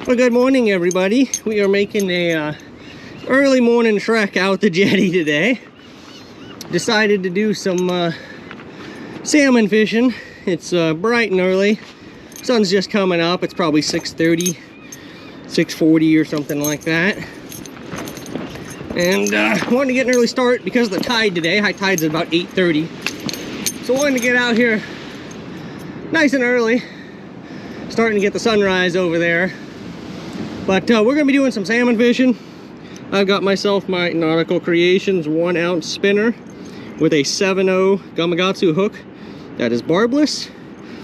Well, good morning, everybody. We are making a early morning trek out the jetty today. Decided to do some salmon fishing. It's bright and early. Sun's just coming up. It's probably 6:30, 6:40 or something like that. And wanted to get an early start because of the tide today. High tide's at about 8:30. So wanted to get out here nice and early. Starting to get the sunrise over there. But we're going to be doing some salmon fishing. I've got myself my Nautical Creations 1 ounce spinner with a 7.0 Gamakatsu hook that is barbless.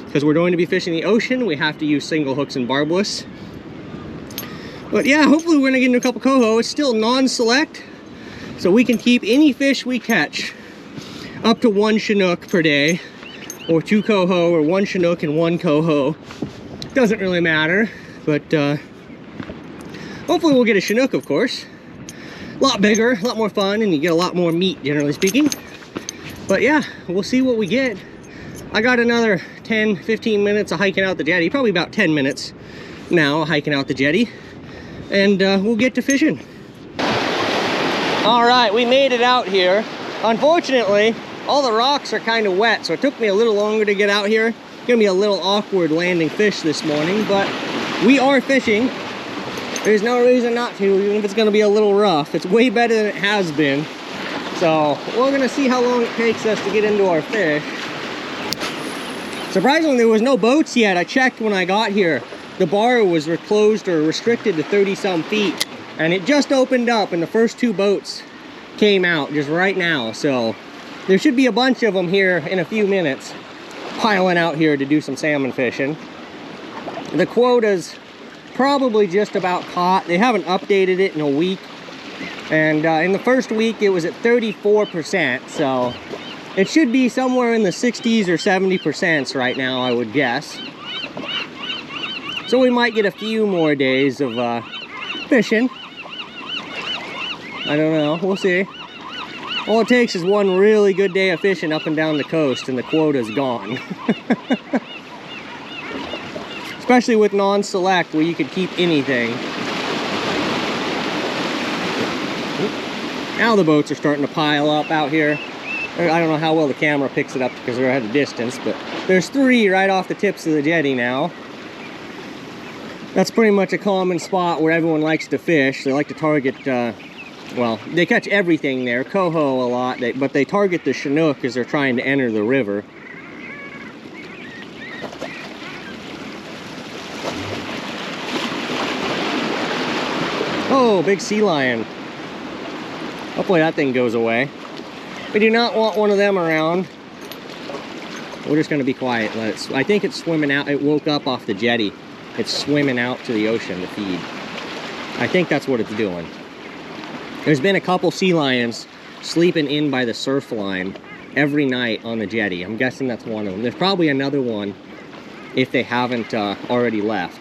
Because we're going to be fishing the ocean, we have to use single hooks and barbless. But yeah, hopefully we're going to get into a couple coho. It's still non-select, so we can keep any fish we catch up to 1 Chinook per day, or 2 coho, or 1 Chinook and 1 coho. Doesn't really matter, but hopefully we'll get a Chinook, of course. A lot bigger, a lot more fun, and you get a lot more meat, generally speaking. But yeah, we'll see what we get. I got another 10-15 minutes of hiking out the jetty, probably about 10 minutes now hiking out the jetty, and we'll get to fishing. All right, we made it out here. Unfortunately, all the rocks are kind of wet, so it took me a little longer to get out here. Gonna be a little awkward landing fish this morning, but we are fishing. There's no reason not to, even if it's gonna be a little rough. It's way better than it has been. So we're gonna see how long it takes us to get into our fish. Surprisingly, there was no boats yet. I checked when I got here. The bar was closed or restricted to 30-some feet, and it just opened up, and the first 2 boats came out just right now. So there should be a bunch of them here in a few minutes, piling out here to do some salmon fishing. The quota's probably just about caught. They haven't updated it in a week, and in the first week it was at 34%, so it should be somewhere in the 60s or 70% right now, I would guess. So we might get a few more days of fishing. I don't know, we'll see. All it takes is one really good day of fishing up and down the coast and the quota's gone. Especially with non-select, where you could keep anything. Now the boats are starting to pile up out here. I don't know how well the camera picks it up because they're at a distance, but there's 3 right off the tips of the jetty now. That's pretty much a common spot where everyone likes to fish. They like to target, well, they catch everything there, coho a lot, but they target the Chinook as they're trying to enter the river. Oh, big sea lion. Hopefully that thing goes away. We do not want one of them around. We're just going to be quiet. I think it's swimming out. It woke up off the jetty. It's swimming out to the ocean to feed. I think that's what it's doing. There's been a couple sea lions sleeping in by the surf line every night on the jetty. I'm guessing that's one of them. There's probably another one if they haven't already left.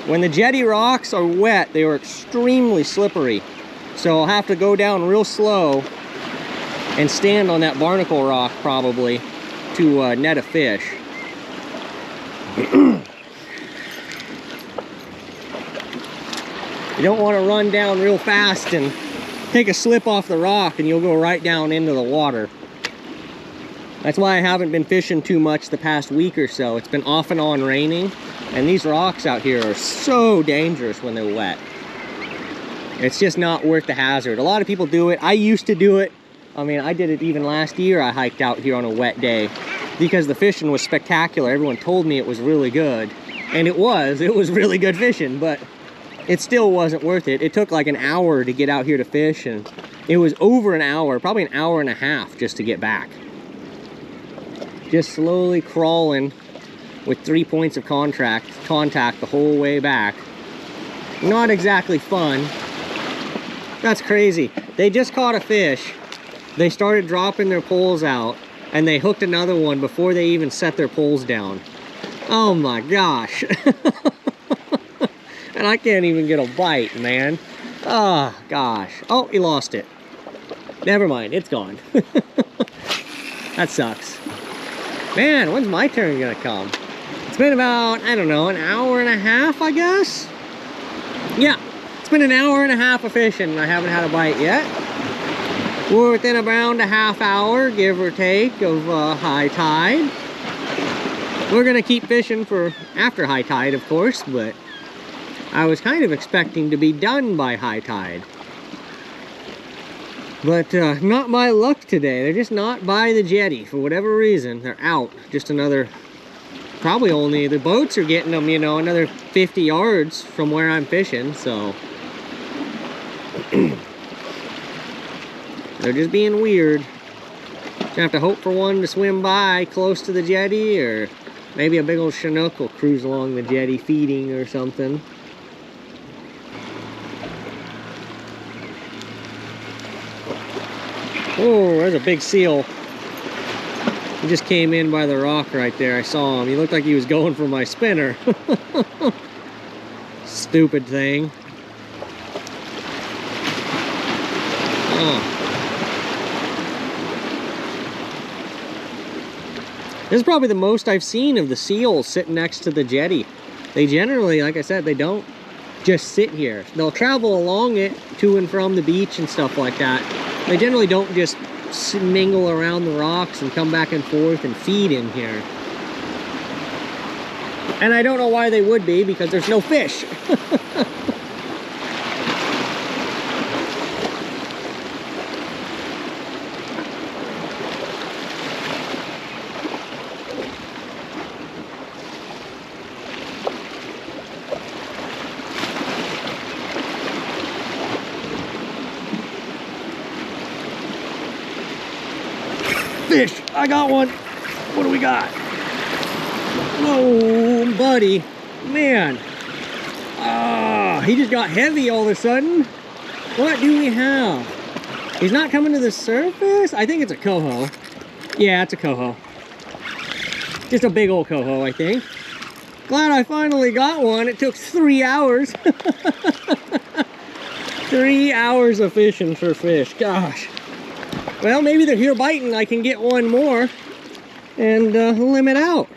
When the jetty rocks are wet, they are extremely slippery. So I'll have to go down real slow and stand on that barnacle rock probably to net a fish. You don't want to run down real fast and take a slip off the rock and you'll go right down into the water. That's why I haven't been fishing too much the past week or so. It's been off and on raining, and these rocks out here are so dangerous when they're wet. It's just not worth the hazard. A lot of people do it. I used to do it. I mean, I did it even last year. I hiked out here on a wet day because the fishing was spectacular. Everyone told me it was really good, and it was really good fishing, but it still wasn't worth it. It took like an hour to get out here to fish, and it was over an hour, probably an hour and a half just to get back. Just slowly crawling with 3 points of contact the whole way back. Not exactly fun. That's crazy. They just caught a fish. They started dropping their poles out, and they hooked another one before they even set their poles down. Oh my gosh. And I can't even get a bite, man. Oh gosh. Oh, he lost it. Never mind, it's gone. That sucks. Man, when's my turn gonna come? It's been about, I don't know, an hour and a half, I guess. Yeah, it's been an hour and a half of fishing and I haven't had a bite yet. We're within around a half hour, give or take, of high tide. We're gonna keep fishing for after high tide, of course, but I was kind of expecting to be done by high tide. But not my luck today. They're just not by the jetty for whatever reason. They're out. Just another, probably only, the boats are getting them, you know, another 50 yards from where I'm fishing, so. They're just being weird. Gonna have to hope for one to swim by close to the jetty, or maybe a big old Chinook will cruise along the jetty feeding or something. Oh, there's a big seal. He just came in by the rock right there. I saw him. He looked like he was going for my spinner. Stupid thing. Oh. This is probably the most I've seen of the seals sitting next to the jetty. They generally, like I said, they don't just sit here. They'll travel along it to and from the beach and stuff like that. They generally don't just mingle around the rocks and come back and forth and feed in here. And I don't know why they would be, because there's no fish. Fish! I got one! What do we got? Whoa, buddy. Man. Ah, he just got heavy all of a sudden. What do we have? He's not coming to the surface? I think it's a coho. Yeah, it's a coho. Just a big old coho, I think. Glad I finally got one. It took 3 hours. 3 hours of fishing for fish. Gosh. Well, maybe they're here biting. I can get one more and limit out.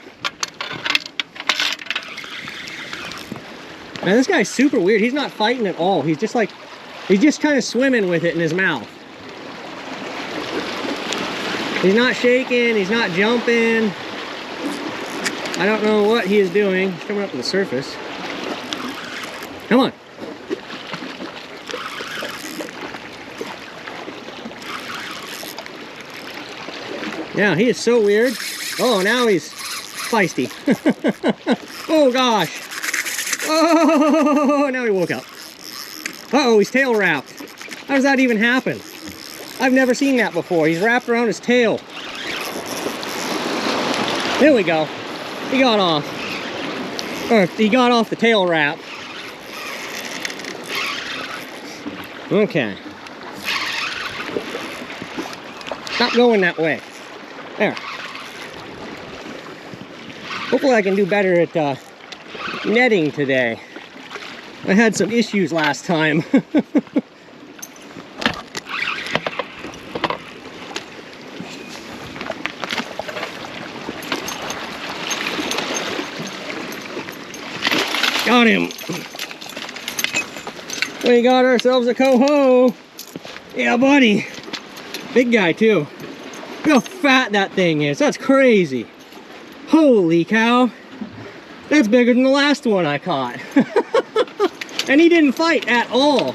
Now this guy's super weird. He's not fighting at all. He's just like, he's just kind of swimming with it in his mouth. He's not shaking. He's not jumping. I don't know what he is doing. He's coming up to the surface. Come on. Yeah, he is so weird. Oh, now he's feisty. Oh gosh. Oh, now he woke up. Uh-oh, he's tail wrapped. How does that even happen? I've never seen that before. He's wrapped around his tail. There we go. He got off. Or he got off the tail wrap. Okay. Stop going that way. There. Hopefully I can do better at netting today. I had some issues last time. Got him. We got ourselves a coho. Yeah, buddy. Big guy too. Look how fat that thing is. That's crazy. Holy cow. That's bigger than the last one I caught. And he didn't fight at all.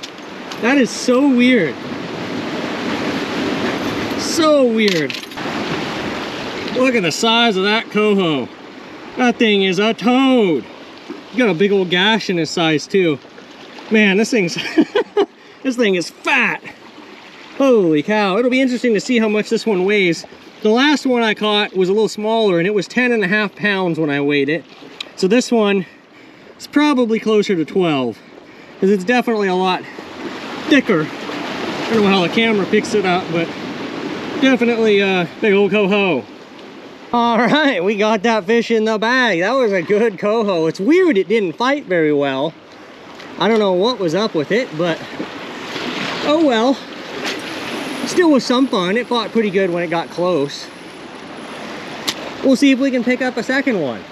That is so weird. So weird. Look at the size of that coho. That thing is a toad. He's got a big old gash in his size too. Man, this thing's this thing is fat. Holy cow. It'll be interesting to see how much this one weighs. The last one I caught was a little smaller and it was 10.5 pounds when I weighed it. So this one is probably closer to 12 because it's definitely a lot thicker. I don't know how the camera picks it up, but definitely a big old coho. All right, we got that fish in the bag. That was a good coho. It's weird it didn't fight very well. I don't know what was up with it, but oh well. Still was some fun. It fought pretty good when it got close. We'll see if we can pick up a second one.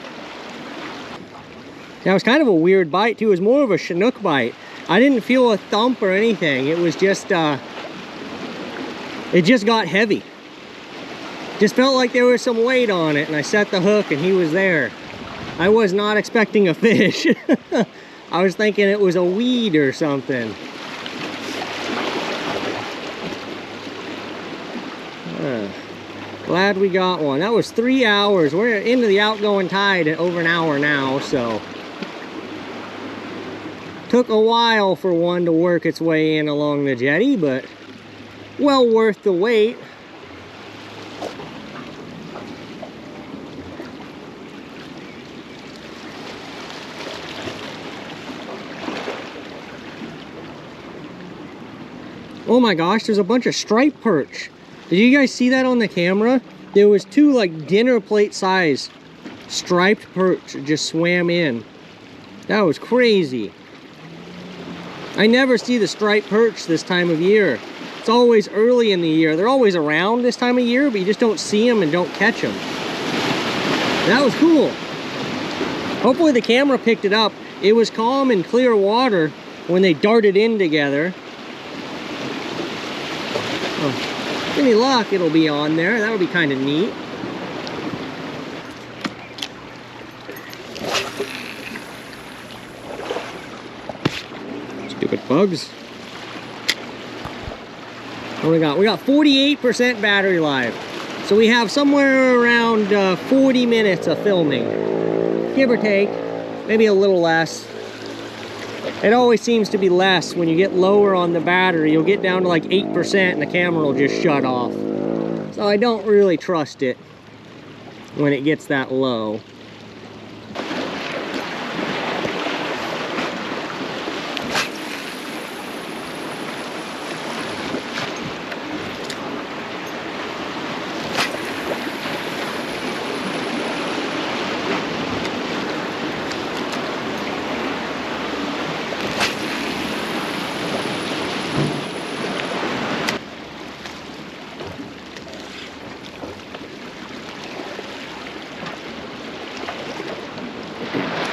That was kind of a weird bite too. It was more of a Chinook bite. I didn't feel a thump or anything. It was just, it just got heavy. Just felt like there was some weight on it, and I set the hook and he was there. I was not expecting a fish. I was thinking it was a weed or something. Glad we got one. That was 3 hours. We're into the outgoing tide at over an hour now, so took a while for one to work its way in along the jetty, but well worth the wait. Oh my gosh, there's a bunch of striped perch. Did you guys see that on the camera? There was 2 like dinner plate size striped perch that just swam in. That was crazy. I never see the striped perch this time of year. It's always early in the year. They're always around this time of year, but you just don't see them and don't catch them. That was cool. Hopefully the camera picked it up. It was calm and clear water when they darted in together. Oh, any luck, it'll be on there. That'll be kind of neat. Stupid bugs. What do we got? We got 48% battery life. So we have somewhere around 40 minutes of filming. Give or take. Maybe a little less. It always seems to be less when you get lower on the battery. You'll get down to like 8% and the camera will just shut off. So I don't really trust it when it gets that low.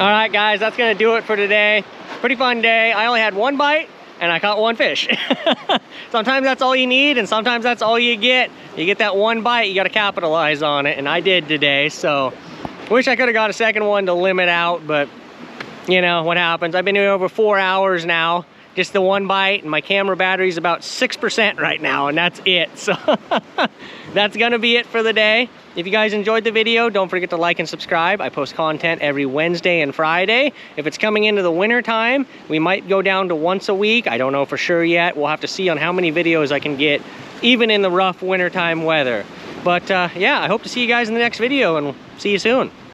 All right, guys, that's gonna do it for today. Pretty fun day. I only had 1 bite and I caught 1 fish. Sometimes that's all you need and sometimes that's all you get. You get that 1 bite, you gotta capitalize on it, and I did today. So wish I could have got a second one to limit out, but you know what happens. I've been doing over 4 hours now. Just the 1 bite, and my camera battery's about 6% right now, and that's it. So that's gonna be it for the day. If you guys enjoyed the video, don't forget to like and subscribe. I post content every Wednesday and Friday. If it's coming into the winter time, we might go down to once a week. I don't know for sure yet. We'll have to see on how many videos I can get, even in the rough wintertime weather. But yeah, I hope to see you guys in the next video, and see you soon.